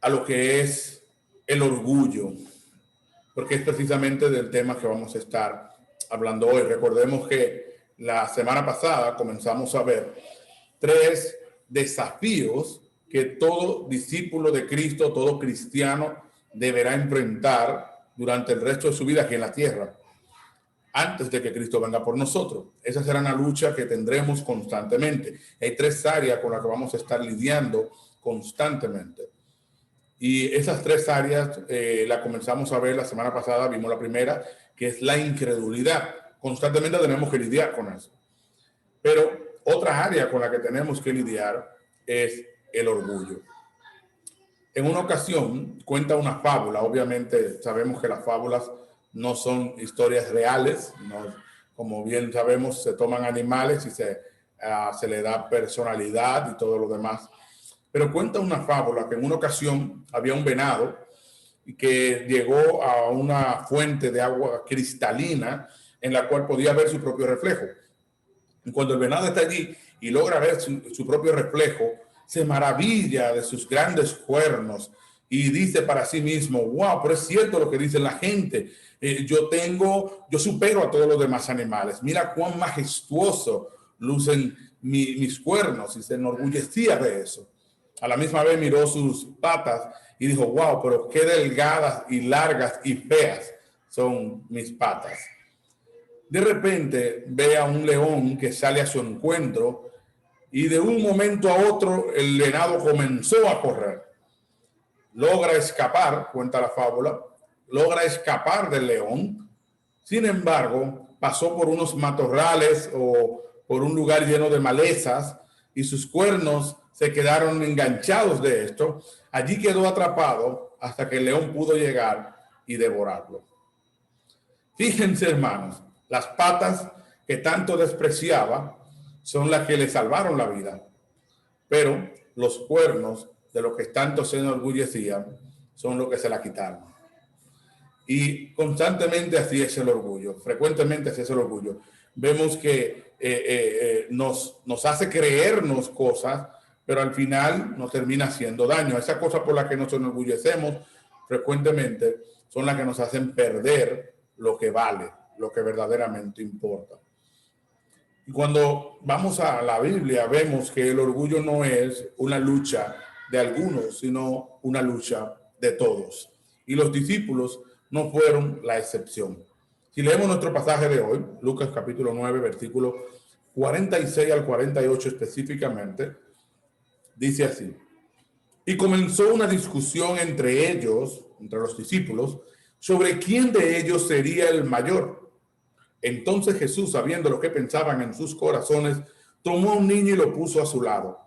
a lo que es el orgullo, porque es precisamente del tema que vamos a estar hablando hoy. Recordemos que la semana pasada comenzamos a ver 3 desafíos que todo discípulo de Cristo, todo cristiano deberá enfrentar durante el resto de su vida aquí en la tierra, antes de que Cristo venga por nosotros. Esa será una lucha que tendremos constantemente. Hay 3 áreas con las que vamos a estar lidiando constantemente. Y esas 3 áreas la comenzamos a ver la semana pasada. Vimos la primera, que es la incredulidad. Constantemente tenemos que lidiar con eso. Pero otra área con la que tenemos que lidiar es el orgullo. En una ocasión cuenta una fábula. Obviamente sabemos que las fábulas no son historias reales, no, como bien sabemos, se toman animales y se le da personalidad y todo lo demás. Pero cuenta una fábula que en una ocasión había un venado que llegó a una fuente de agua cristalina en la cual podía ver su propio reflejo. Y cuando el venado está allí y logra ver su propio reflejo, se maravilla de sus grandes cuernos y dice para sí mismo: wow, pero es cierto lo que dice la gente. Yo supero a todos los demás animales. Mira cuán majestuoso lucen mis cuernos, y se enorgullecía de eso. A la misma vez miró sus patas y dijo: wow, pero qué delgadas y largas y feas son mis patas. De repente ve a un león que sale a su encuentro y de un momento a otro el venado comenzó a correr. Logra escapar, cuenta la fábula, logra escapar del león. Sin embargo, pasó por unos matorrales o por un lugar lleno de malezas y sus cuernos se quedaron enganchados de esto. Allí quedó atrapado hasta que el león pudo llegar y devorarlo. Fíjense, hermanos, las patas que tanto despreciaba son las que le salvaron la vida, pero los cuernos de los que tanto se enorgullecían son los que se la quitaron. Y constantemente así es el orgullo, frecuentemente así es el orgullo. Vemos que nos hace creernos cosas, pero al final nos termina haciendo daño. Esas cosas por las que nos enorgullecemos frecuentemente son las que nos hacen perder lo que vale, lo que verdaderamente importa. Y cuando vamos a la Biblia vemos que el orgullo no es una lucha de algunos, sino una lucha de todos. Y los discípulos no fueron la excepción. Si leemos nuestro pasaje de hoy, Lucas capítulo 9, versículo 46 al 48 específicamente, dice así: y comenzó una discusión entre ellos, entre los discípulos, sobre quién de ellos sería el mayor. Entonces Jesús, sabiendo lo que pensaban en sus corazones, tomó a un niño y lo puso a su lado.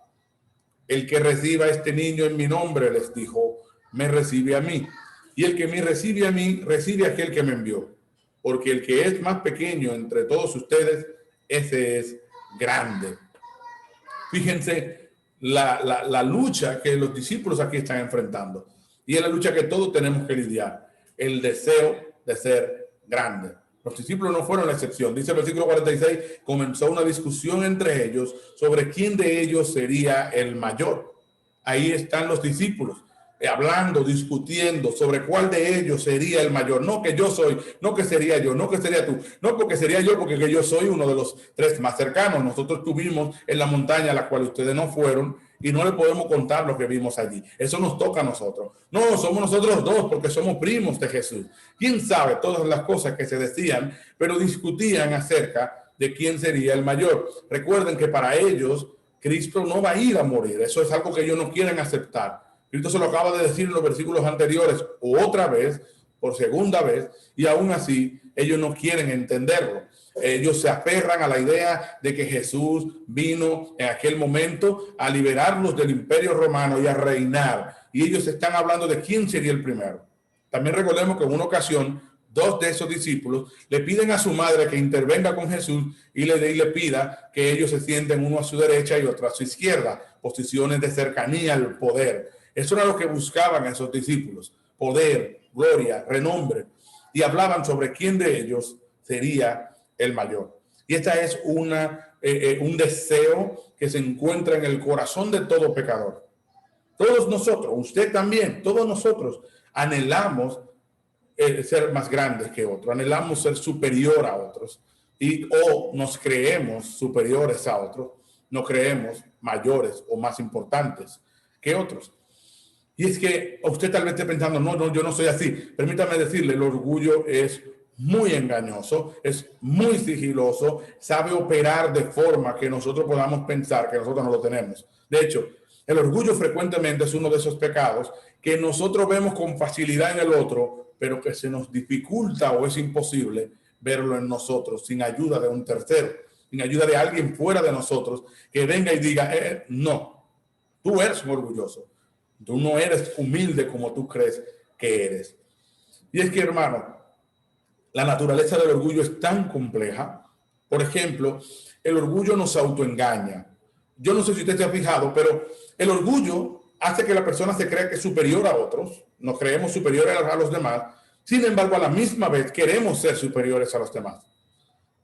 El que reciba a este niño en mi nombre, les dijo, me recibe a mí. Y el que me recibe a mí, recibe a aquel que me envió. Porque el que es más pequeño entre todos ustedes, ese es grande. Fíjense la lucha que los discípulos aquí están enfrentando. Y es la lucha que todos tenemos que lidiar. El deseo de ser grande. Los discípulos no fueron la excepción. Dice el versículo 46, comenzó una discusión entre ellos sobre quién de ellos sería el mayor. Ahí están los discípulos hablando, discutiendo sobre cuál de ellos sería el mayor. No que yo soy, no que sería yo, no que sería tú, no porque sería yo, porque yo soy uno de los 3 más cercanos. Nosotros estuvimos en la montaña a la cual ustedes no fueron y no le podemos contar lo que vimos allí. Eso nos toca a nosotros. No, somos nosotros 2 porque somos primos de Jesús. ¿Quién sabe todas las cosas que se decían, pero discutían acerca de quién sería el mayor? Recuerden que para ellos Cristo no va a ir a morir. Eso es algo que ellos no quieren aceptar. Cristo se lo acaba de decir en los versículos anteriores otra vez, por segunda vez, y aún así ellos no quieren entenderlo. Ellos se aferran a la idea de que Jesús vino en aquel momento a liberarlos del imperio romano y a reinar. Y ellos están hablando de quién sería el primero. También recordemos que en una ocasión 2 de esos discípulos le piden a su madre que intervenga con Jesús y le pida que ellos se sienten uno a su derecha y otro a su izquierda, posiciones de cercanía al poder. Eso era lo que buscaban esos discípulos, poder, gloria, renombre, y hablaban sobre quién de ellos sería el mayor. Y esta es un deseo que se encuentra en el corazón de todo pecador. Todos nosotros, usted también, todos nosotros anhelamos ser más grandes que otros, anhelamos ser superior a otros o nos creemos superiores a otros, nos creemos mayores o más importantes que otros. Y es que usted tal vez esté pensando, no, yo no soy así. Permítame decirle, el orgullo es muy engañoso, es muy sigiloso, sabe operar de forma que nosotros podamos pensar que nosotros no lo tenemos. De hecho, el orgullo frecuentemente es uno de esos pecados que nosotros vemos con facilidad en el otro, pero que se nos dificulta o es imposible verlo en nosotros sin ayuda de un tercero, sin ayuda de alguien fuera de nosotros que venga y diga, no, tú eres un orgulloso, tú no eres humilde como tú crees que eres. Y es que, hermano, la naturaleza del orgullo es tan compleja. Por ejemplo, el orgullo nos autoengaña. Yo no sé si usted se ha fijado, pero el orgullo hace que la persona se crea que es superior a otros, nos creemos superiores a los demás, sin embargo, a la misma vez queremos ser superiores a los demás.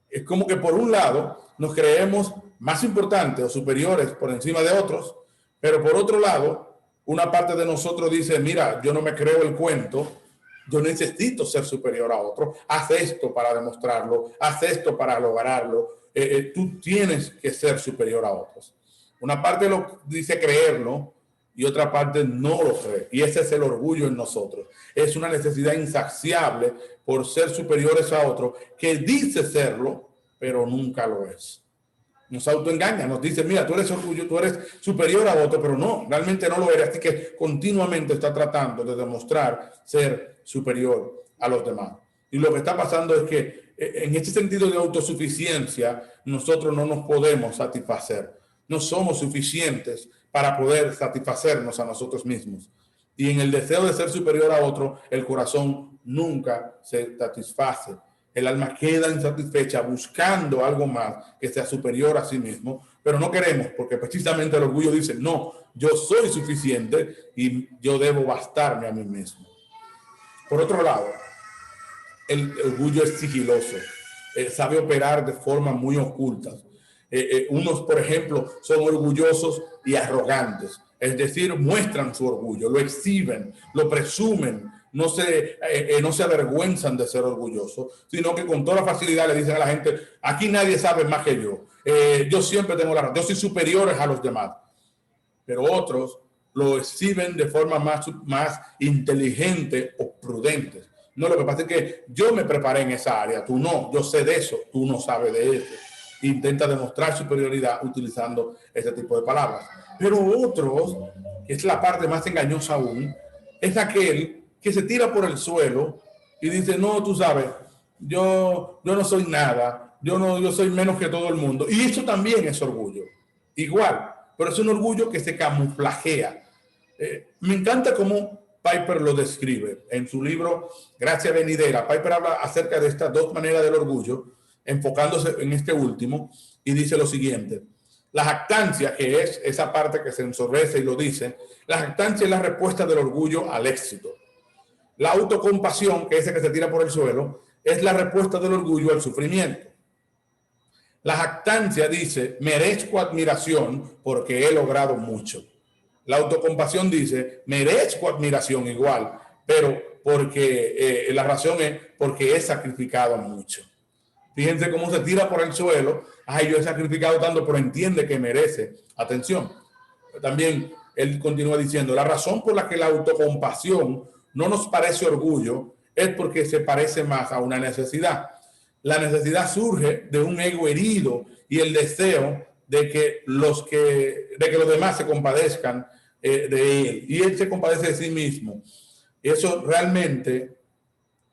Es como que por un lado nos creemos más importantes o superiores por encima de otros, pero por otro lado, una parte de nosotros dice, mira, yo no me creo el cuento, yo necesito ser superior a otro, haz esto para demostrarlo, haz esto para lograrlo, tú tienes que ser superior a otros. Una parte lo dice creerlo y otra parte no lo cree. Y ese es el orgullo en nosotros. Es una necesidad insaciable por ser superiores a otros que dice serlo, pero nunca lo es. Nos autoengaña, nos dice, mira, tú eres orgulloso, tú eres superior a otro, pero no, realmente no lo eres. Así que continuamente está tratando de demostrar ser superior a los demás. Y lo que está pasando es que en este sentido de autosuficiencia, nosotros no nos podemos satisfacer. No somos suficientes para poder satisfacernos a nosotros mismos. Y en el deseo de ser superior a otro, el corazón nunca se satisface. El alma queda insatisfecha buscando algo más que sea superior a sí mismo, pero no queremos porque precisamente el orgullo dice, no, yo soy suficiente y yo debo bastarme a mí mismo. Por otro lado, el orgullo es sigiloso, sabe operar de formas muy ocultas. Unos, por ejemplo, son orgullosos y arrogantes, es decir, muestran su orgullo, lo exhiben, lo presumen, no se avergüenzan de ser orgullosos, sino que con toda facilidad le dicen a la gente, aquí nadie sabe más que yo siempre tengo la razón, yo soy superior a los demás. Pero otros lo exhiben de forma más inteligente o prudente. No, lo que pasa es que yo me preparé en esa área, tú no, yo sé de eso, tú no sabes de eso. Intenta demostrar superioridad utilizando ese tipo de palabras. Pero otros, que es la parte más engañosa aún, es aquel que se tira por el suelo y dice, no, tú sabes, yo no soy nada, yo soy menos que todo el mundo. Y eso también es orgullo, igual, pero es un orgullo que se camuflajea. Me encanta cómo Piper lo describe en su libro Gracia Venidera. Piper habla acerca de estas dos maneras del orgullo, enfocándose en este último, y dice lo siguiente: la jactancia, que es esa parte que se ensordece y lo dice, la jactancia es la respuesta del orgullo al éxito. La autocompasión, que es ese que se tira por el suelo, es la respuesta del orgullo al sufrimiento. La jactancia dice, merezco admiración porque he logrado mucho. La autocompasión dice, merezco admiración igual, pero porque la razón es porque he sacrificado mucho. Fíjense cómo se tira por el suelo. Ay, yo he sacrificado tanto, pero entiende que merece atención. También él continúa diciendo, la razón por la que la autocompasión no nos parece orgullo es porque se parece más a una necesidad. La necesidad surge de un ego herido y el deseo de que los demás se compadezcan de él. Y él se compadece de sí mismo. Eso realmente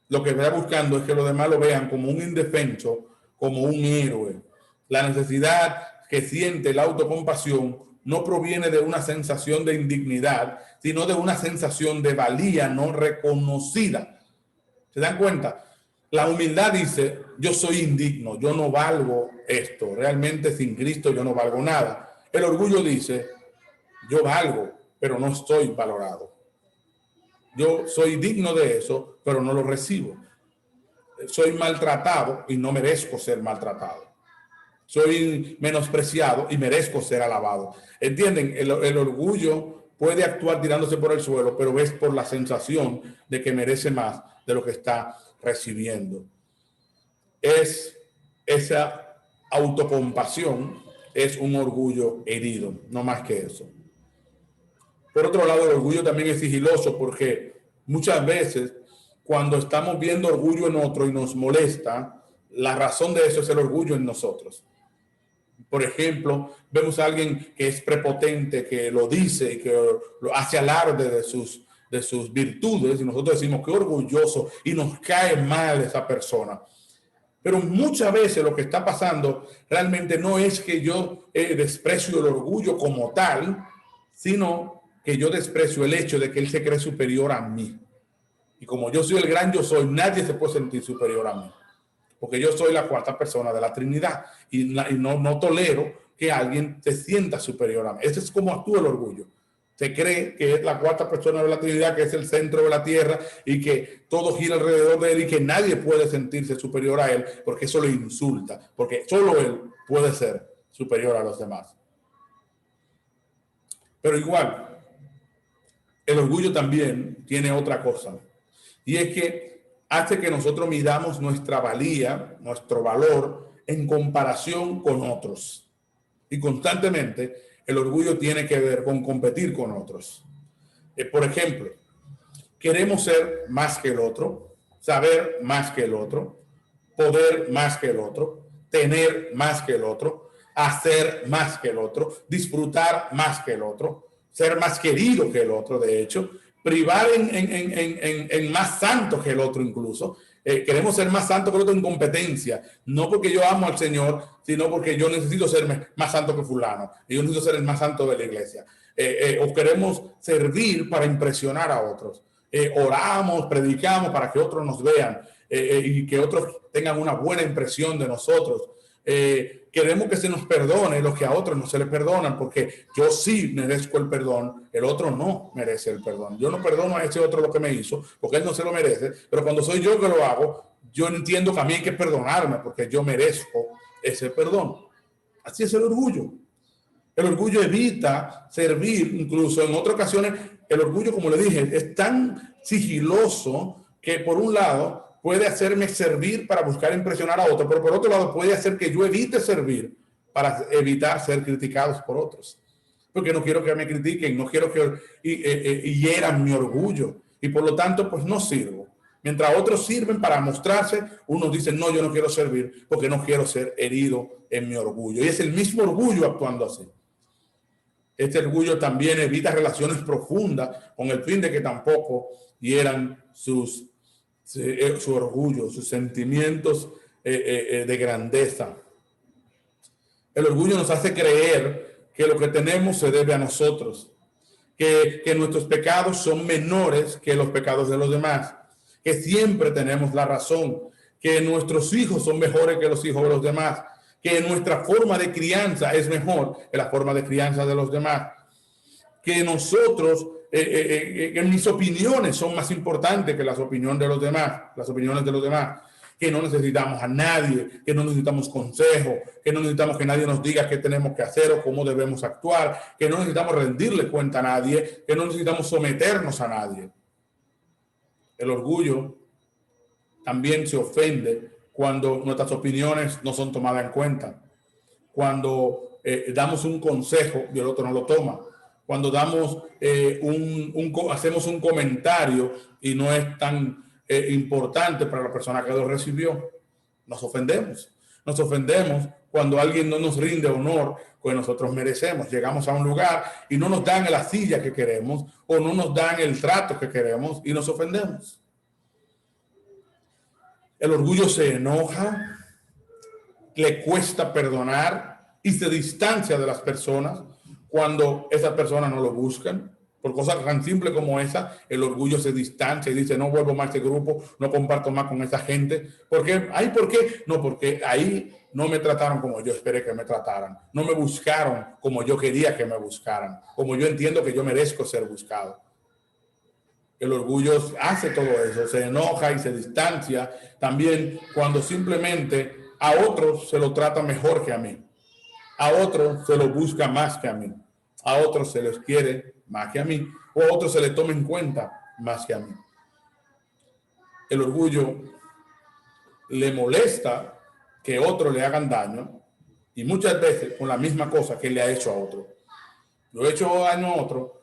lo que está buscando es que los demás lo vean como un indefenso, como un héroe. La necesidad que siente la autocompasión no proviene de una sensación de indignidad, sino de una sensación de valía no reconocida. ¿Se dan cuenta? La humildad dice, yo soy indigno, yo no valgo esto, realmente sin Cristo yo no valgo nada. El orgullo dice, yo valgo, pero no estoy valorado. Yo soy digno de eso, pero no lo recibo. Soy maltratado y no merezco ser maltratado. Soy menospreciado y merezco ser alabado. ¿Entienden? El orgullo puede actuar tirándose por el suelo, pero es por la sensación de que merece más de lo que está recibiendo. Es esa autocompasión, es un orgullo herido, no más que eso. Por otro lado, el orgullo también es sigiloso porque muchas veces cuando estamos viendo orgullo en otro y nos molesta, la razón de eso es el orgullo en nosotros. Por ejemplo, vemos a alguien que es prepotente, que lo dice y que lo hace alarde de sus virtudes y nosotros decimos que orgulloso y nos cae mal esa persona. Pero muchas veces lo que está pasando realmente no es que yo desprecio el orgullo como tal, sino que yo desprecio el hecho de que él se cree superior a mí. Y como yo soy el gran yo soy, nadie se puede sentir superior a mí. Porque yo soy la cuarta persona de la Trinidad y no tolero que alguien se sienta superior a mí. Ese es como actúa el orgullo. Se cree que es la cuarta persona de la Trinidad, que es el centro de la tierra y que todo gira alrededor de él y que nadie puede sentirse superior a él porque eso lo insulta, porque solo él puede ser superior a los demás. Pero igual, el orgullo también tiene otra cosa, y es que hace que nosotros midamos nuestra valía, nuestro valor en comparación con otros. Y constantemente el orgullo tiene que ver con competir con otros. Por ejemplo, queremos ser más que el otro, saber más que el otro, poder más que el otro, tener más que el otro, hacer más que el otro, disfrutar más que el otro, ser más querido que el otro, de hecho, privar en más santo que el otro incluso. Queremos ser más santo que el otro en competencia, no porque yo amo al Señor, sino porque yo necesito ser más santo que fulano, y yo necesito ser el más santo de la iglesia. O queremos servir para impresionar a otros. Oramos, predicamos para que otros nos vean y que otros tengan una buena impresión de nosotros. Queremos que se nos perdone lo que a otros no se les perdonan, porque yo sí merezco el perdón, el otro no merece el perdón. Yo no perdono a ese otro lo que me hizo, porque él no se lo merece, pero cuando soy yo que lo hago, yo entiendo que a mí hay que perdonarme, porque yo merezco ese perdón. Así es el orgullo. El orgullo evita servir, incluso en otras ocasiones, el orgullo, como le dije, es tan sigiloso que por un lado puede hacerme servir para buscar impresionar a otro, pero por otro lado puede hacer que yo evite servir para evitar ser criticados por otros. Porque no quiero que me critiquen, no quiero que hieran mi orgullo y por lo tanto pues no sirvo. Mientras otros sirven para mostrarse, unos dicen no, yo no quiero servir porque no quiero ser herido en mi orgullo. Y es el mismo orgullo actuando así. Este orgullo también evita relaciones profundas con el fin de que tampoco hieran su orgullo, sus sentimientos de grandeza. El orgullo nos hace creer que lo que tenemos se debe a nosotros, que nuestros pecados son menores que los pecados de los demás, que siempre tenemos la razón, que nuestros hijos son mejores que los hijos de los demás, que nuestra forma de crianza es mejor que la forma de crianza de los demás, que nosotros, que mis opiniones son más importantes que las opiniones de los demás, que no necesitamos a nadie, que no necesitamos consejo, que no necesitamos que nadie nos diga qué tenemos que hacer o cómo debemos actuar, que no necesitamos rendirle cuenta a nadie, que no necesitamos someternos a nadie. El orgullo también se ofende cuando nuestras opiniones no son tomadas en cuenta, cuando damos un consejo y el otro no lo toma, cuando damos hacemos un comentario y no es tan importante para la persona que lo recibió. Nos ofendemos cuando alguien no nos rinde honor que nosotros merecemos. Llegamos a un lugar y no nos dan la silla que queremos o no nos dan el trato que queremos y nos ofendemos. El orgullo se enoja, le cuesta perdonar y se distancia de las personas cuando esas personas no lo buscan. Por cosas tan simples como esa, el orgullo se distancia y dice, no vuelvo más a este grupo, no comparto más con esa gente. ¿Por qué? ¿Por qué? No, porque ahí no me trataron como yo esperé que me trataran. No me buscaron como yo quería que me buscaran, como yo entiendo que yo merezco ser buscado. El orgullo hace todo eso, se enoja y se distancia también cuando simplemente a otros se lo trata mejor que a mí. A otros se lo busca más que a mí. A otros se les quiere más que a mí, o a otro se le tome en cuenta más que a mí. El orgullo le molesta que otros le hagan daño y muchas veces con la misma cosa que le ha hecho a otro. Yo he hecho daño a otro,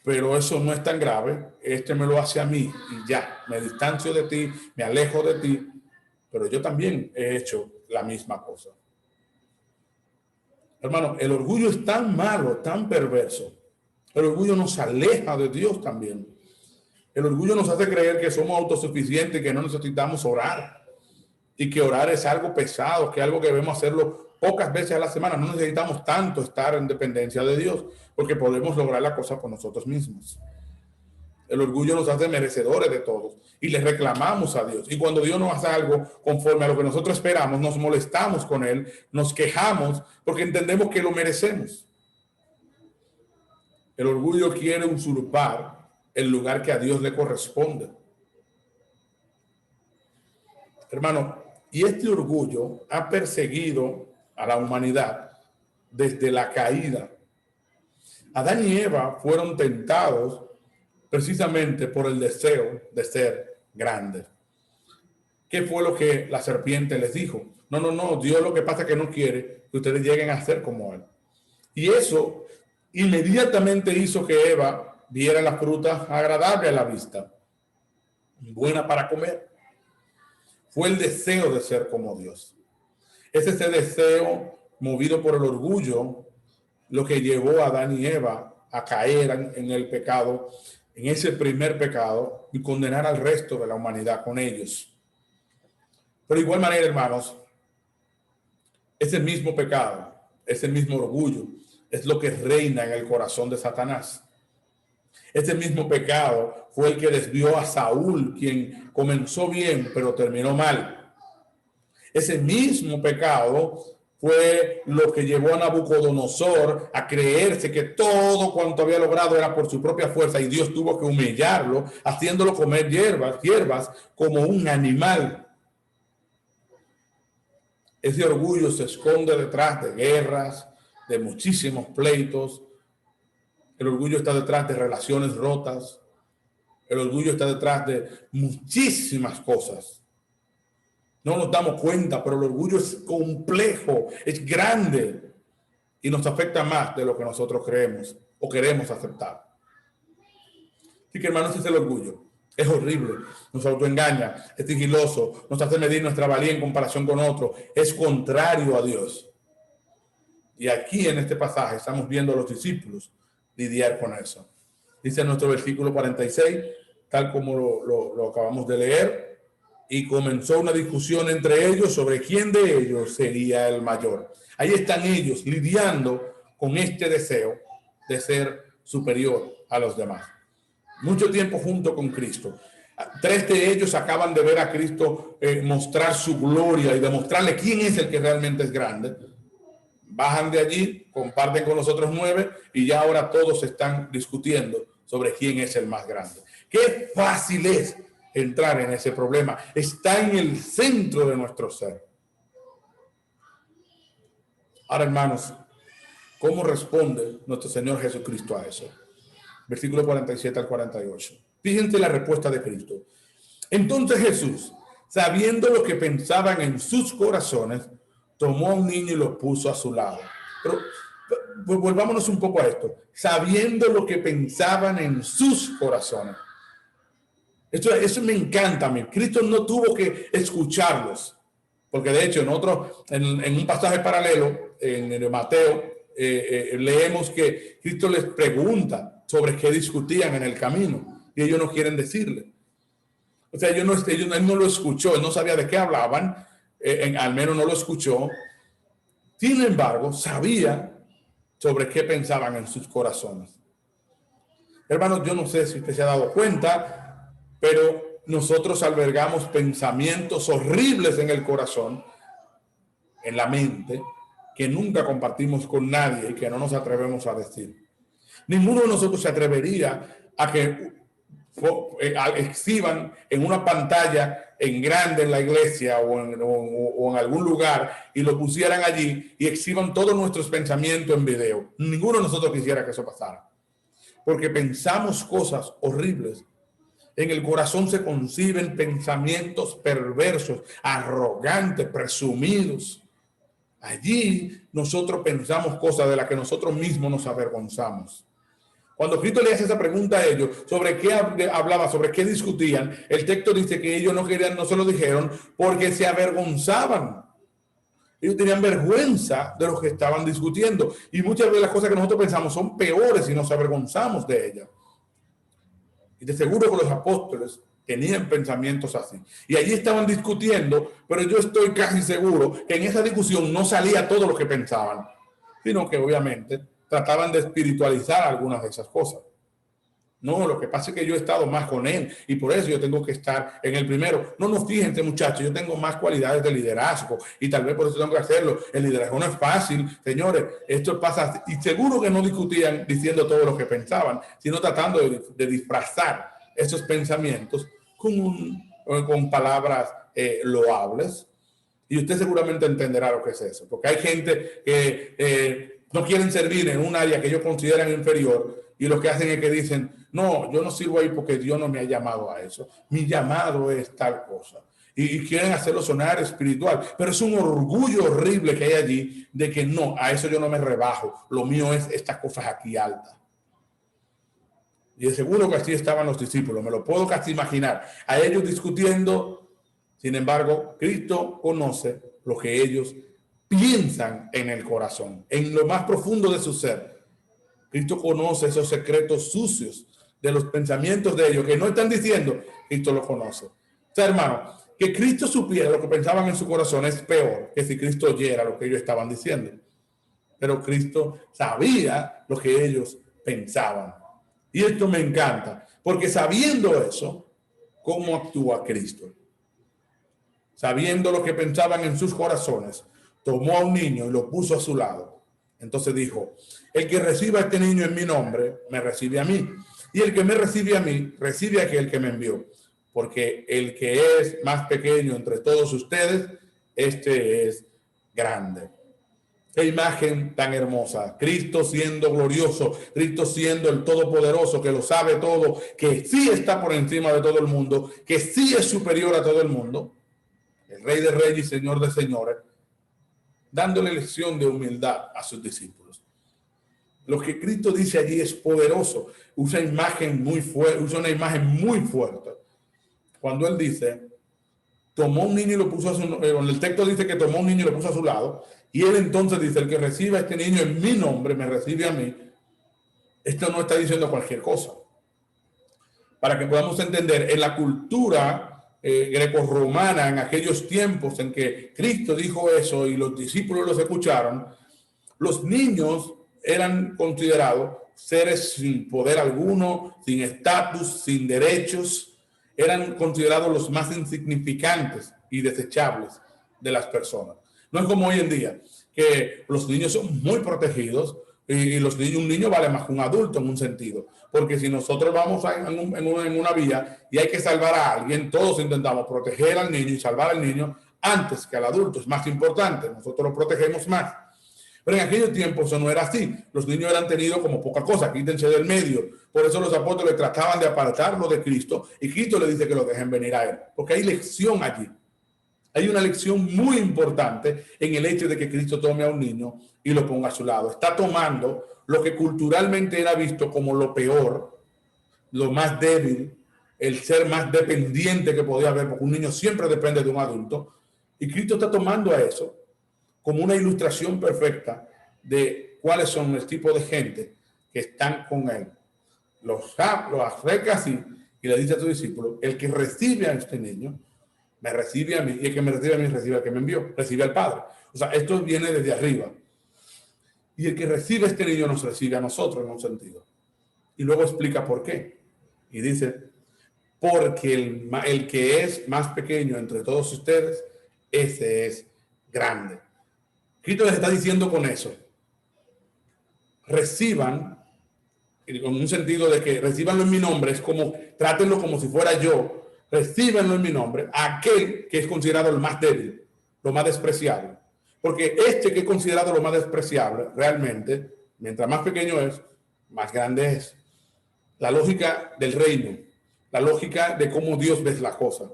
pero eso no es tan grave. Este me lo hace a mí y ya, me distancio de ti, me alejo de ti, pero yo también he hecho la misma cosa. Hermano, el orgullo es tan malo, tan perverso. El orgullo nos aleja de Dios también. El orgullo nos hace creer que somos autosuficientes y que no necesitamos orar. Y que orar es algo pesado, que es algo que debemos hacerlo pocas veces a la semana. No necesitamos tanto estar en dependencia de Dios, porque podemos lograr la cosa por nosotros mismos. El orgullo nos hace merecedores de todos y le reclamamos a Dios. Y cuando Dios nos hace algo conforme a lo que nosotros esperamos, nos molestamos con Él, nos quejamos porque entendemos que lo merecemos. El orgullo quiere usurpar el lugar que a Dios le corresponde. Hermano, y este orgullo ha perseguido a la humanidad desde la caída. Adán y Eva fueron tentados precisamente por el deseo de ser grandes. ¿Qué fue lo que la serpiente les dijo? No, Dios lo que pasa es que no quiere que ustedes lleguen a ser como Él. Y eso inmediatamente hizo que Eva viera la fruta agradable a la vista, buena para comer. Fue el deseo de ser como Dios. Es ese deseo movido por el orgullo lo que llevó a Adán y Eva a caer en el pecado, en ese primer pecado, y condenar al resto de la humanidad con ellos. Pero de igual manera, hermanos, ese mismo pecado, ese mismo orgullo, es lo que reina en el corazón de Satanás. Ese mismo pecado fue el que desvió a Saúl, quien comenzó bien, pero terminó mal. Ese mismo pecado fue lo que llevó a Nabucodonosor a creerse que todo cuanto había logrado era por su propia fuerza y Dios tuvo que humillarlo, haciéndolo comer hierbas como un animal. Ese orgullo se esconde detrás de guerras, de muchísimos pleitos. El orgullo está detrás de relaciones rotas. El orgullo está detrás de muchísimas cosas. No nos damos cuenta, pero el orgullo es complejo, es grande y nos afecta más de lo que nosotros creemos o queremos aceptar. Así que, hermanos, ese es el orgullo. Es horrible, nos autoengaña, es sigiloso, nos hace medir nuestra valía en comparación con otros, es contrario a Dios. Y aquí en este pasaje estamos viendo a los discípulos lidiar con eso. Dice nuestro versículo 46, tal como lo acabamos de leer, y comenzó una discusión entre ellos sobre quién de ellos sería el mayor. Ahí están ellos lidiando con este deseo de ser superior a los demás. Mucho tiempo junto con Cristo. 3 de ellos acaban de ver a Cristo mostrar su gloria y demostrarle quién es el que realmente es grande. Bajan de allí, comparten con los otros 9 y ya ahora todos están discutiendo sobre quién es el más grande. Qué fácil es entrar en ese problema. Está en el centro de nuestro ser. Ahora, hermanos, ¿cómo responde nuestro Señor Jesucristo a eso? Versículo 47 al 48. Fíjense la respuesta de Cristo. Entonces Jesús, sabiendo lo que pensaban en sus corazones, tomó a un niño y lo puso a su lado. Pero volvámonos un poco a esto. Sabiendo lo que pensaban en sus corazones. Eso me encanta a mí. Cristo no tuvo que escucharlos. Porque de hecho, en un pasaje paralelo, en Mateo, leemos que Cristo les pregunta sobre qué discutían en el camino. Y ellos no quieren decirle. O sea, él no lo escuchó, él no sabía de qué hablaban, al menos no lo escuchó. Sin embargo, sabía sobre qué pensaban en sus corazones. Hermanos, yo no sé si usted se ha dado cuenta, pero nosotros albergamos pensamientos horribles en el corazón, en la mente, que nunca compartimos con nadie y que no nos atrevemos a decir. Ninguno de nosotros se atrevería a que exhiban en una pantalla en grande en la iglesia o en algún lugar y lo pusieran allí y exhiban todos nuestros pensamientos en video. Ninguno de nosotros quisiera que eso pasara. porque pensamos cosas horribles. En el corazón se conciben pensamientos perversos, arrogantes, presumidos. Allí nosotros pensamos cosas de las que nosotros mismos nos avergonzamos. Cuando Cristo le hace esa pregunta a ellos sobre qué hablaba, sobre qué discutían, el texto dice que ellos no querían, no se lo dijeron porque se avergonzaban. Ellos tenían vergüenza de lo que estaban discutiendo. Y muchas de las cosas que nosotros pensamos son peores y nos avergonzamos de ellas. Y de seguro que los apóstoles tenían pensamientos así. Y allí estaban discutiendo, pero yo estoy casi seguro que en esa discusión no salía todo lo que pensaban, sino que obviamente trataban de espiritualizar algunas de esas cosas. No, lo que pasa es que yo he estado más con él y por eso yo tengo que estar en el primero. No, fíjense muchachos, yo tengo más cualidades de liderazgo y tal vez por eso tengo que hacerlo. El liderazgo no es fácil, señores, esto pasa y seguro que no discutían diciendo todo lo que pensaban, sino tratando de disfrazar esos pensamientos con palabras loables. Y usted seguramente entenderá lo que es eso, porque hay gente que no quieren servir en un área que ellos consideran inferior y lo que hacen es que dicen, no, yo no sirvo ahí porque Dios no me ha llamado a eso. Mi llamado es tal cosa. Y quieren hacerlo sonar espiritual, pero es un orgullo horrible que hay allí de que no, a eso yo no me rebajo. Lo mío es estas cosas aquí altas. Y de seguro que así estaban los discípulos, me lo puedo casi imaginar. A ellos discutiendo, sin embargo, Cristo conoce lo que ellos piensan en el corazón, en lo más profundo de su ser. Cristo conoce esos secretos sucios de los pensamientos de ellos, que no están diciendo, Cristo lo conoce. O sea, hermano, que Cristo supiera lo que pensaban en su corazón es peor que si Cristo oyera lo que ellos estaban diciendo. Pero Cristo sabía lo que ellos pensaban. Y esto me encanta, porque sabiendo eso, ¿cómo actúa Cristo? Sabiendo lo que pensaban en sus corazones, tomó a un niño y lo puso a su lado. Entonces dijo, el que reciba a este niño en mi nombre, me recibe a mí. Y el que me recibe a mí, recibe a aquel que me envió. Porque el que es más pequeño entre todos ustedes, este es grande. Qué imagen tan hermosa. Cristo siendo glorioso, Cristo siendo el todopoderoso, que lo sabe todo, que sí está por encima de todo el mundo, que sí es superior a todo el mundo. El Rey de Reyes y Señor de Señores, dándole lección de humildad a sus discípulos. Lo que Cristo dice allí es poderoso. Usa una imagen muy fuerte. Cuando él dice, tomó un niño y lo puso a su lado, el texto dice que tomó un niño y lo puso a su lado, y él entonces dice, el que reciba a este niño en mi nombre, me recibe a mí. Esto no está diciendo cualquier cosa. Para que podamos entender, en la cultura grecorromana, en aquellos tiempos en que Cristo dijo eso y los discípulos los escucharon, los niños eran considerados seres sin poder alguno, sin estatus, sin derechos, eran considerados los más insignificantes y desechables de las personas. No es como hoy en día, que los niños son muy protegidos y un niño vale más que un adulto en un sentido. Porque si nosotros vamos en una vía y hay que salvar a alguien, todos intentamos proteger al niño y salvar al niño antes que al adulto. Es más importante, nosotros lo protegemos más. Pero en aquellos tiempos eso no era así. Los niños eran tenidos como poca cosa, quítense del medio. Por eso los apóstoles trataban de apartarlo de Cristo y Cristo le dice que lo dejen venir a él. Porque hay lección allí. Hay una lección muy importante en el hecho de que Cristo tome a un niño y lo ponga a su lado. Está tomando lo que culturalmente era visto como lo peor, lo más débil, el ser más dependiente que podía haber, porque un niño siempre depende de un adulto. Y Cristo está tomando a eso como una ilustración perfecta de cuáles son el tipo de gente que están con él. Los acerca así y le dice a su discípulo, el que recibe a este niño, me recibe a mí, y el que me recibe a mí, recibe al que me envió, recibe al Padre. O sea, esto viene desde arriba. Y el que recibe a este niño nos recibe a nosotros en un sentido. Y luego explica por qué. Y dice, porque el que es más pequeño entre todos ustedes, ese es grande. Cristo les está diciendo con eso, reciban, en un sentido de que recibanlo en mi nombre, es como, trátenlo como si fuera yo, recíbanlo en mi nombre, aquel que es considerado el más débil, lo más despreciable. Porque este que es considerado lo más despreciable, realmente, mientras más pequeño es, más grande es. la lógica del reino, la lógica de cómo Dios ve las cosas.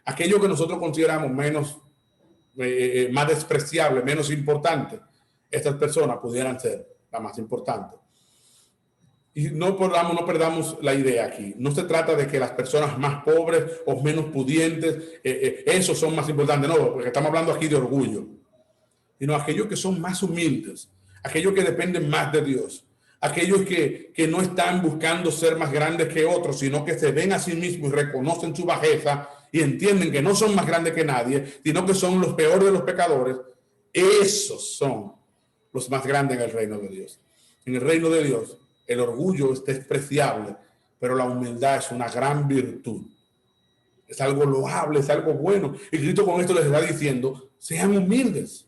Aquello que nosotros consideramos menos, más despreciable, menos importante, estas personas pudieran ser la más importante. Y no perdamos la idea aquí. No se trata de que las personas más pobres o menos pudientes, esos son más importantes. No, porque estamos hablando aquí de orgullo. Sino aquellos que son más humildes, aquellos que dependen más de Dios, aquellos que no están buscando ser más grandes que otros, sino que se ven a sí mismos y reconocen su bajeza y entienden que no son más grandes que nadie, sino que son los peores de los pecadores. Esos son los más grandes en el reino de Dios. En el reino de Dios, el orgullo es despreciable, pero la humildad es una gran virtud. Es algo loable, es algo bueno. Y Cristo con esto les está diciendo, sean humildes,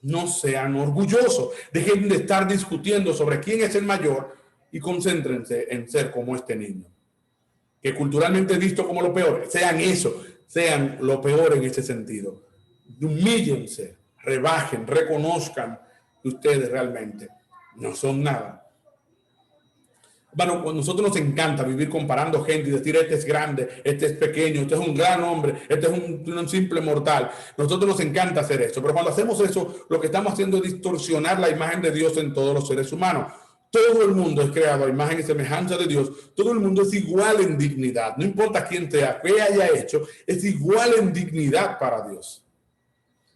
no sean orgullosos. Dejen de estar discutiendo sobre quién es el mayor y concéntrense en ser como este niño, que culturalmente es visto como lo peor. Sean eso, sean lo peor en ese sentido. Humíllense, rebajen, reconozcan que ustedes realmente no son nada. Bueno, a nosotros nos encanta vivir comparando gente y decir, este es grande, este es pequeño, este es un gran hombre, este es un simple mortal. Nosotros nos encanta hacer eso, pero cuando hacemos eso, lo que estamos haciendo es distorsionar la imagen de Dios en todos los seres humanos. Todo el mundo es creado a imagen y semejanza de Dios. Todo el mundo es igual en dignidad. No importa quién sea, qué haya hecho, es igual en dignidad para Dios.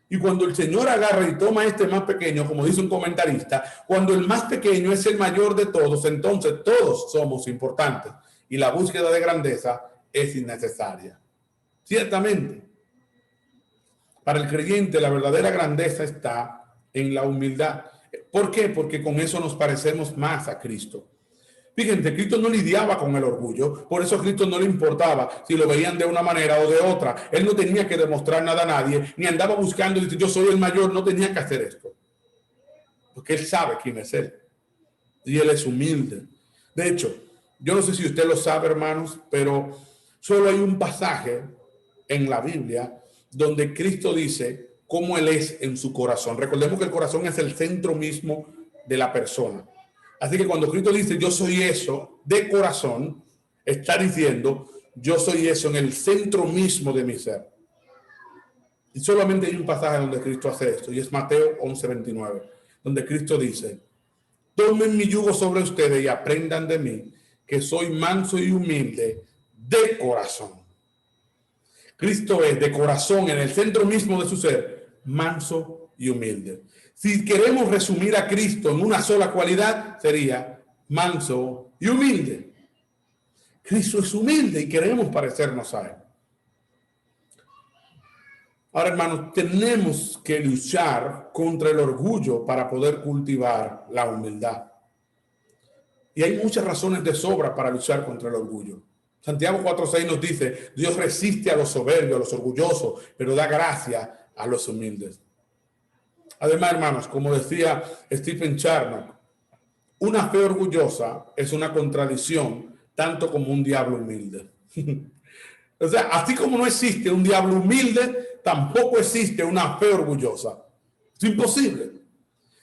Y cuando el Señor agarra y toma a este más pequeño, como dice un comentarista, cuando el más pequeño es el mayor de todos, entonces todos somos importantes y la búsqueda de grandeza es innecesaria. Ciertamente, para el creyente la verdadera grandeza está en la humildad. ¿Por qué? Porque con eso nos parecemos más a Cristo. Fíjense, Cristo no lidiaba con el orgullo, por eso a Cristo no le importaba si lo veían de una manera o de otra. Él no tenía que demostrar nada a nadie, ni andaba buscando, dice, yo soy el mayor, no tenía que hacer esto. Porque él sabe quién es él. Y él es humilde. De hecho, yo no sé si usted lo sabe, hermanos, pero solo hay un pasaje en la Biblia donde Cristo dice cómo él es en su corazón. Recordemos que el corazón es el centro mismo de la persona. Así que cuando Cristo dice yo soy eso de corazón, está diciendo yo soy eso en el centro mismo de mi ser. Y solamente hay un pasaje donde Cristo hace esto, y es Mateo 11:29, donde Cristo dice, tomen mi yugo sobre ustedes y aprendan de mí, que soy manso y humilde de corazón. Cristo es de corazón, en el centro mismo de su ser, manso y humilde. Si queremos resumir a Cristo en una sola cualidad, sería manso y humilde. Cristo es humilde y queremos parecernos a él. Ahora, hermanos, tenemos que luchar contra el orgullo para poder cultivar la humildad. Y hay muchas razones de sobra para luchar contra el orgullo. Santiago 4:6 nos dice, Dios resiste a los soberbios, a los orgullosos, pero da gracia a los humildes. Además, hermanos, como decía Stephen Charnock, una fe orgullosa es una contradicción tanto como un diablo humilde. O sea, así como no existe un diablo humilde, tampoco existe una fe orgullosa. Es imposible.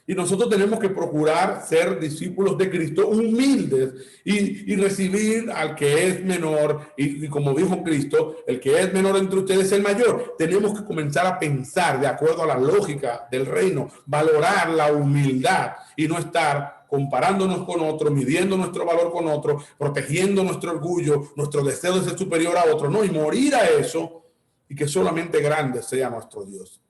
Y nosotros tenemos que procurar ser discípulos de Cristo humildes y recibir al que es menor. Y como dijo Cristo, el que es menor entre ustedes es el mayor. Tenemos que comenzar a pensar de acuerdo a la lógica del reino, valorar la humildad y no estar comparándonos con otros, midiendo nuestro valor con otros, protegiendo nuestro orgullo, nuestro deseo de ser superior a otro. No, y morir a eso y que solamente grande sea nuestro Dios.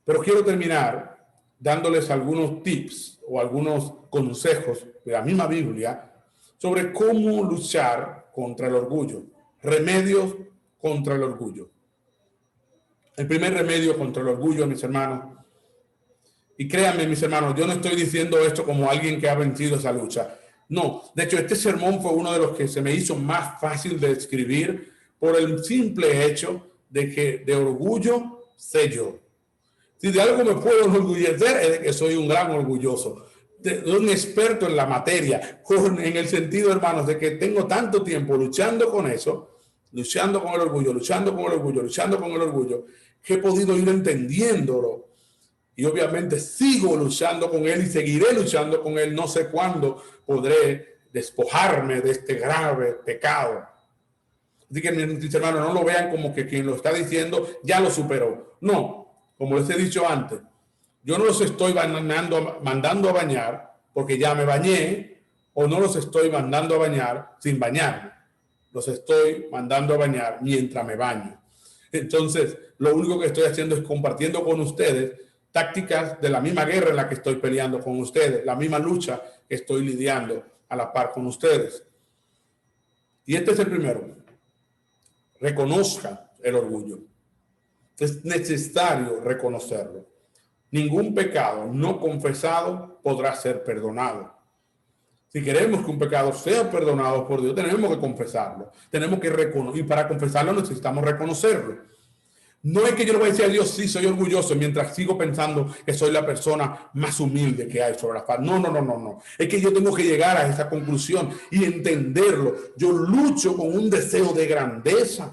Pero quiero terminar dándoles algunos tips o algunos consejos de la misma Biblia sobre cómo luchar contra el orgullo, remedios contra el orgullo. El primer remedio contra el orgullo, mis hermanos, y créanme, mis hermanos, yo no estoy diciendo esto como alguien que ha vencido esa lucha. No, de hecho, este sermón fue uno de los que se me hizo más fácil de escribir por el simple hecho de que de orgullo sé yo. Si de algo me puedo enorgullecer es de que soy un gran orgulloso, un experto en la materia, en el sentido, hermanos, de que tengo tanto tiempo luchando con eso, luchando con el orgullo, luchando con el orgullo, luchando con el orgullo, que he podido ir entendiéndolo. Y obviamente sigo luchando con él y seguiré luchando con él. No sé cuándo podré despojarme de este grave pecado. Así que mis hermanos, no lo vean como que quien lo está diciendo ya lo superó. No, como les he dicho antes, yo no los estoy mandando a bañar porque ya me bañé, o no los estoy mandando a bañar sin bañarme. Los estoy mandando a bañar mientras me baño. Entonces, lo único que estoy haciendo es compartiendo con ustedes tácticas de la misma guerra en la que estoy peleando con ustedes, la misma lucha que estoy lidiando a la par con ustedes. Y este es el primero. Reconozca el orgullo. Es necesario reconocerlo. Ningún pecado no confesado podrá ser perdonado. Si queremos que un pecado sea perdonado por Dios, tenemos que confesarlo. Tenemos que reconocerlo. Y para confesarlo necesitamos reconocerlo. No es que yo le voy a decir a Dios, sí, soy orgulloso, mientras sigo pensando que soy la persona más humilde que hay sobre la faz. No. Es que yo tengo que llegar a esa conclusión y entenderlo. Yo lucho con un deseo de grandeza.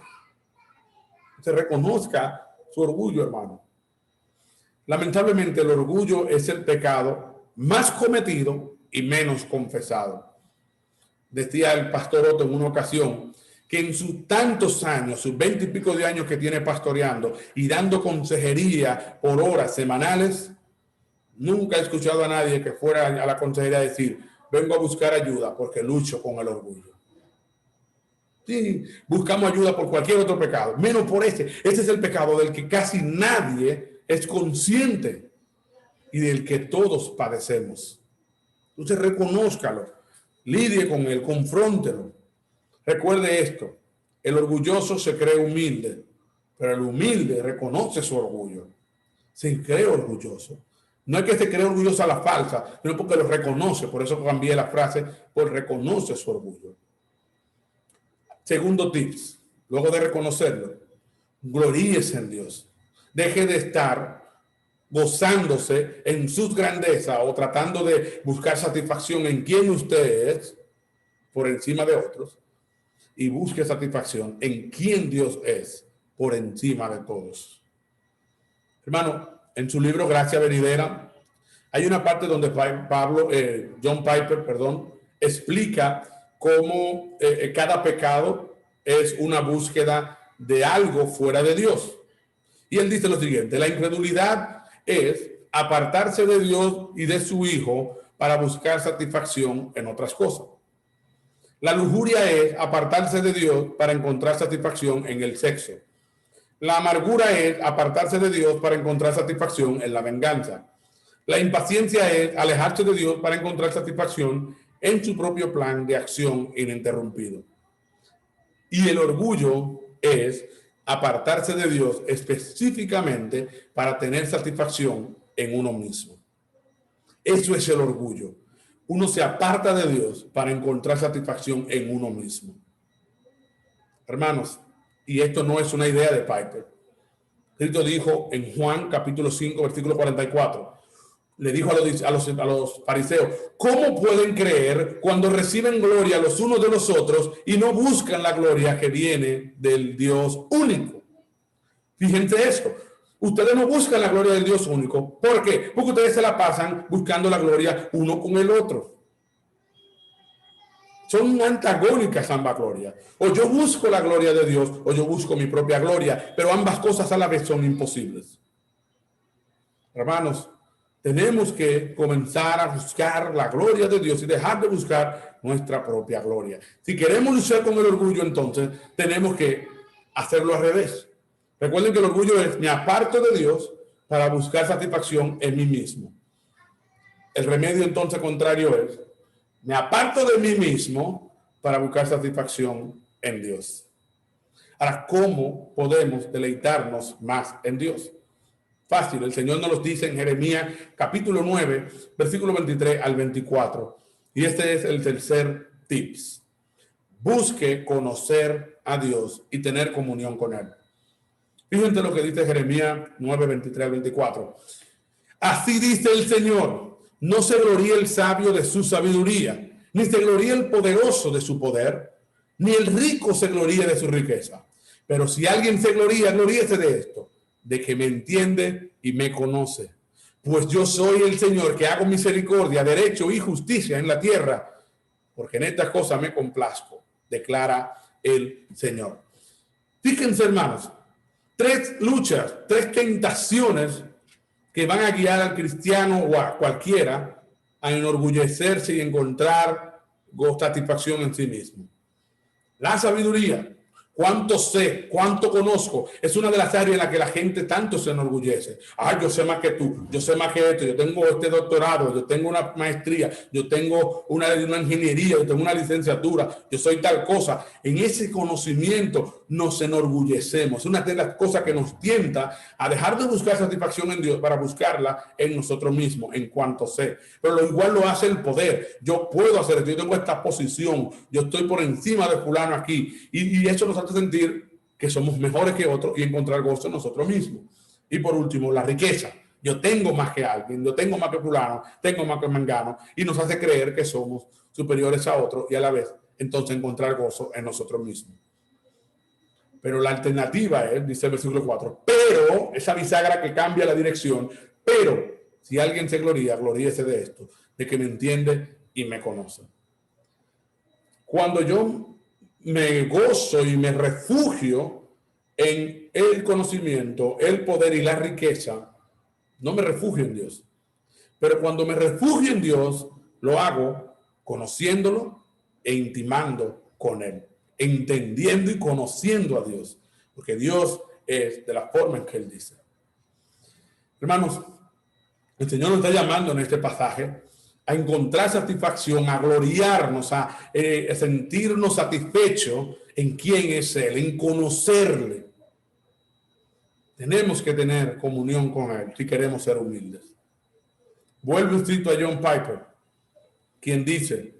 Se reconozca su orgullo, hermano. Lamentablemente, el orgullo es el pecado más cometido y menos confesado. Decía el pastor Otto en una ocasión que en sus tantos años, sus 20 y pico de años que tiene pastoreando y dando consejería por horas semanales, nunca he escuchado a nadie que fuera a la consejería a decir, vengo a buscar ayuda porque lucho con el orgullo. Sí, buscamos ayuda por cualquier otro pecado, menos por ese. Ese es el pecado del que casi nadie es consciente y del que todos padecemos. Entonces reconózcalo, lidie con él, confróntelo. Recuerde esto, el orgulloso se cree humilde, pero el humilde reconoce su orgullo. Se cree orgulloso. No es que se cree orgulloso a la falsa, sino porque lo reconoce. Por eso cambié la frase, pues reconoce su orgullo. Segundo tips, luego de reconocerlo, gloríese en Dios. Deje de estar gozándose en sus grandezas o tratando de buscar satisfacción en quien usted es por encima de otros, y busque satisfacción en quien Dios es por encima de todos. Hermano, en su libro Gracia Venidera hay una parte donde John Piper, explica cómo cada pecado es una búsqueda de algo fuera de Dios. Y él dice lo siguiente: la incredulidad es apartarse de Dios y de su Hijo para buscar satisfacción en otras cosas. La lujuria es apartarse de Dios para encontrar satisfacción en el sexo. La amargura es apartarse de Dios para encontrar satisfacción en la venganza. La impaciencia es alejarse de Dios para encontrar satisfacción en su propio plan de acción ininterrumpido. Y el orgullo es apartarse de Dios específicamente para tener satisfacción en uno mismo. Eso es el orgullo. Uno se aparta de Dios para encontrar satisfacción en uno mismo. Hermanos, y esto no es una idea de Piper. Cristo dijo en Juan capítulo 5, versículo 44, le dijo a los fariseos, ¿cómo pueden creer cuando reciben gloria los unos de los otros y no buscan la gloria que viene del Dios único? Fíjense esto. Ustedes no buscan la gloria del Dios único. ¿Por qué? Porque ustedes se la pasan buscando la gloria uno con el otro. Son antagónicas ambas glorias. O yo busco la gloria de Dios o yo busco mi propia gloria. Pero ambas cosas a la vez son imposibles. Hermanos, tenemos que comenzar a buscar la gloria de Dios y dejar de buscar nuestra propia gloria. Si queremos luchar con el orgullo, entonces tenemos que hacerlo al revés. Recuerden que el orgullo es me aparto de Dios para buscar satisfacción en mí mismo. El remedio entonces contrario es me aparto de mí mismo para buscar satisfacción en Dios. Ahora, ¿cómo podemos deleitarnos más en Dios? Fácil, el Señor nos lo dice en Jeremías capítulo 9, versículo 23 al 24. Y este es el tercer tips. Busque conocer a Dios y tener comunión con Él. Fíjense lo que dice Jeremías 9, 23 al 24. Así dice el Señor, no se gloríe el sabio de su sabiduría, ni se gloríe el poderoso de su poder, ni el rico se gloríe de su riqueza. Pero si alguien se gloría, gloríese de esto, de que me entiende y me conoce. Pues yo soy el Señor que hago misericordia, derecho y justicia en la tierra. porque en estas cosas me complazco, declara el Señor. Fíjense, hermanos, 3 luchas, 3 tentaciones que van a guiar al cristiano o a cualquiera a enorgullecerse y encontrar satisfacción en sí mismo. La sabiduría, cuánto sé, cuánto conozco, es una de las áreas en las que la gente tanto se enorgullece. Ah, yo sé más que tú, yo sé más que esto, yo tengo este doctorado, yo tengo una maestría, yo tengo una ingeniería, yo tengo una licenciatura, yo soy tal cosa. En ese conocimiento nos enorgullecemos. Es una de las cosas que nos tienta a dejar de buscar satisfacción en Dios para buscarla en nosotros mismos, en cuanto sé. Pero lo igual lo hace el poder. Yo puedo hacer esto, yo tengo esta posición, yo estoy por encima de fulano aquí, y eso nos hace sentir que somos mejores que otros y encontrar gozo en nosotros mismos. Y por último, la riqueza. Yo tengo más que alguien, yo tengo más que fulano, tengo más que mangano, y nos hace creer que somos superiores a otros y a la vez entonces encontrar gozo en nosotros mismos. Pero la alternativa es, dice el versículo 4, pero, esa bisagra que cambia la dirección, pero si alguien se gloría, gloríese de esto, de que me entiende y me conoce. Cuando yo me gozo y me refugio en el conocimiento, el poder y la riqueza, no me refugio en Dios. Pero cuando me refugio en Dios, lo hago conociéndolo e intimando con Él, entendiendo y conociendo a Dios, porque Dios es de la forma en que Él dice. Hermanos, el Señor nos está llamando en este pasaje a encontrar satisfacción, a gloriarnos, a sentirnos satisfechos en quién es Él, en conocerle. Tenemos que tener comunión con Él si queremos ser humildes. Vuelvo un cito a John Piper, quien dice: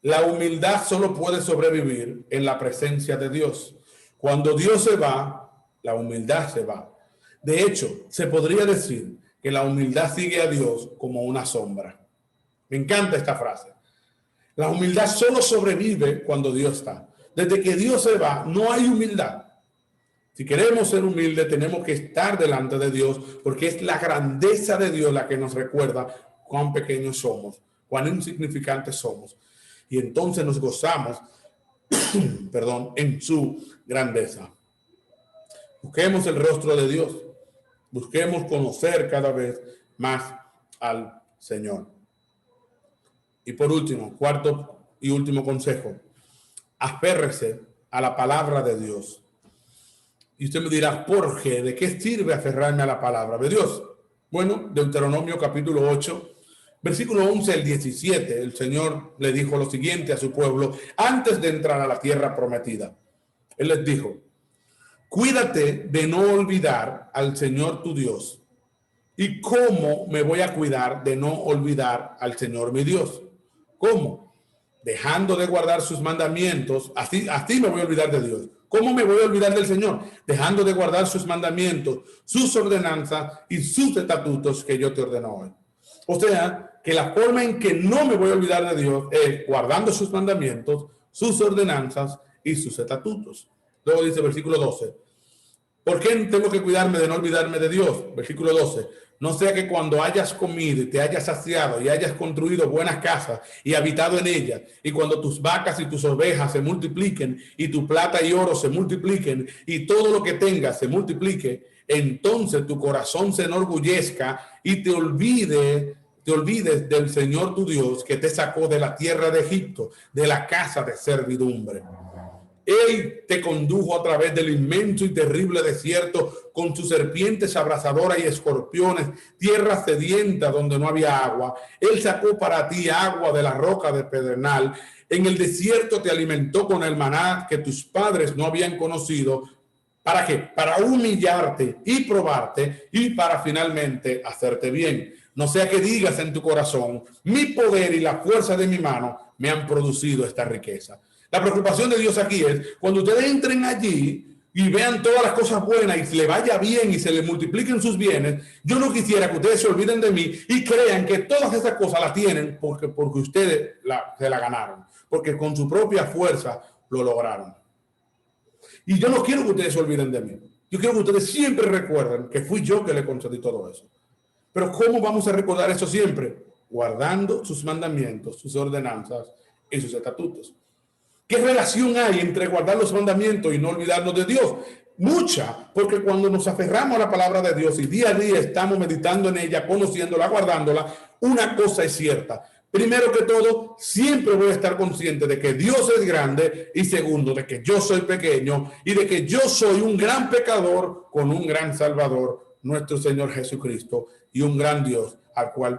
la humildad solo puede sobrevivir en la presencia de Dios. Cuando Dios se va, la humildad se va. De hecho, se podría decir que la humildad sigue a Dios como una sombra. Me encanta esta frase. La humildad solo sobrevive cuando Dios está. Desde que Dios se va, no hay humildad. Si queremos ser humildes, tenemos que estar delante de Dios, porque es la grandeza de Dios la que nos recuerda cuán pequeños somos, cuán insignificantes somos. Y entonces nos gozamos, en su grandeza. Busquemos el rostro de Dios. Busquemos conocer cada vez más al Señor. Y por último, cuarto y último consejo: aférrese a la palabra de Dios. Y usted me dirá, ¿por qué? ¿De qué sirve aferrarme a la palabra de Dios? Bueno, Deuteronomio capítulo 8, versículo 11 al 17, el Señor le dijo lo siguiente a su pueblo antes de entrar a la tierra prometida. Él les dijo: cuídate de no olvidar al Señor tu Dios. ¿Y cómo me voy a cuidar de no olvidar al Señor mi Dios? ¿Cómo? Dejando de guardar sus mandamientos. Así me voy a olvidar de Dios. ¿Cómo me voy a olvidar del Señor? Dejando de guardar sus mandamientos, sus ordenanzas y sus estatutos que yo te ordeno hoy. O sea, que la forma en que no me voy a olvidar de Dios es guardando sus mandamientos, sus ordenanzas y sus estatutos. Luego dice versículo 12. ¿Por qué tengo que cuidarme de no olvidarme de Dios? Versículo 12. No sea que cuando hayas comido y te hayas saciado y hayas construido buenas casas y habitado en ellas, y cuando tus vacas y tus ovejas se multipliquen y tu plata y oro se multipliquen y todo lo que tengas se multiplique, entonces tu corazón se enorgullezca y te olvides del Señor tu Dios, que te sacó de la tierra de Egipto, de la casa de servidumbre. Él te condujo a través del inmenso y terrible desierto con sus serpientes abrasadoras y escorpiones, tierra sedienta donde no había agua. Él sacó para ti agua de la roca de pedernal. En el desierto te alimentó con el maná que tus padres no habían conocido. ¿Para qué? Para humillarte y probarte y para finalmente hacerte bien. No sea que digas en tu corazón: mi poder y la fuerza de mi mano me han producido esta riqueza. La preocupación de Dios aquí es, cuando ustedes entren allí y vean todas las cosas buenas y se le vaya bien y se le multipliquen sus bienes, yo no quisiera que ustedes se olviden de mí y crean que todas esas cosas las tienen porque ustedes se la ganaron, porque con su propia fuerza lo lograron. Y yo no quiero que ustedes se olviden de mí. Yo quiero que ustedes siempre recuerden que fui yo que le concedí todo eso. Pero ¿cómo vamos a recordar eso siempre? Guardando sus mandamientos, sus ordenanzas y sus estatutos. ¿Qué relación hay entre guardar los mandamientos y no olvidarnos de Dios? Mucha, porque cuando nos aferramos a la palabra de Dios y día a día estamos meditando en ella, conociéndola, guardándola, una cosa es cierta. Primero que todo, siempre voy a estar consciente de que Dios es grande y segundo, de que yo soy pequeño y de que yo soy un gran pecador con un gran Salvador, nuestro Señor Jesucristo, y un gran Dios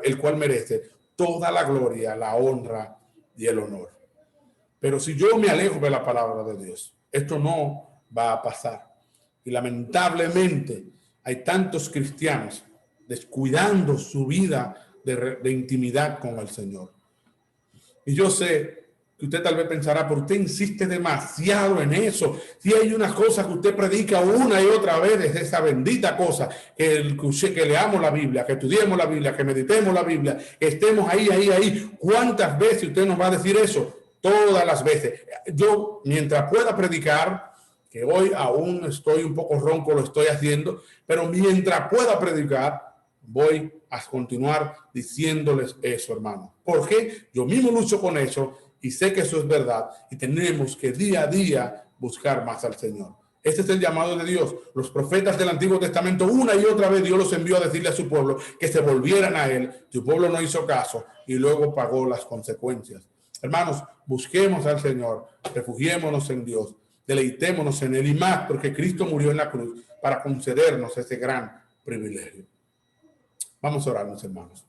el cual merece toda la gloria, la honra y el honor. Pero si yo me alejo de la palabra de Dios, esto no va a pasar. Y lamentablemente hay tantos cristianos descuidando su vida de intimidad con el Señor. Y yo sé que usted tal vez pensará, pero usted insiste demasiado en eso. Si hay una cosa que usted predica una y otra vez, es esa bendita cosa, que leamos la Biblia, que estudiemos la Biblia, que meditemos la Biblia, que estemos ahí. ¿Cuántas veces usted nos va a decir eso? Todas las veces. Yo, mientras pueda predicar, que hoy aún estoy un poco ronco, lo estoy haciendo, pero mientras pueda predicar, voy a continuar diciéndoles eso, hermano. Porque yo mismo lucho con eso y sé que eso es verdad y tenemos que día a día buscar más al Señor. Este es el llamado de Dios. Los profetas del Antiguo Testamento, una y otra vez Dios los envió a decirle a su pueblo que se volvieran a Él. Su pueblo no hizo caso y luego pagó las consecuencias. Hermanos, busquemos al Señor, refugiémonos en Dios, deleitémonos en Él y más porque Cristo murió en la cruz para concedernos ese gran privilegio. Vamos a orar, mis hermanos.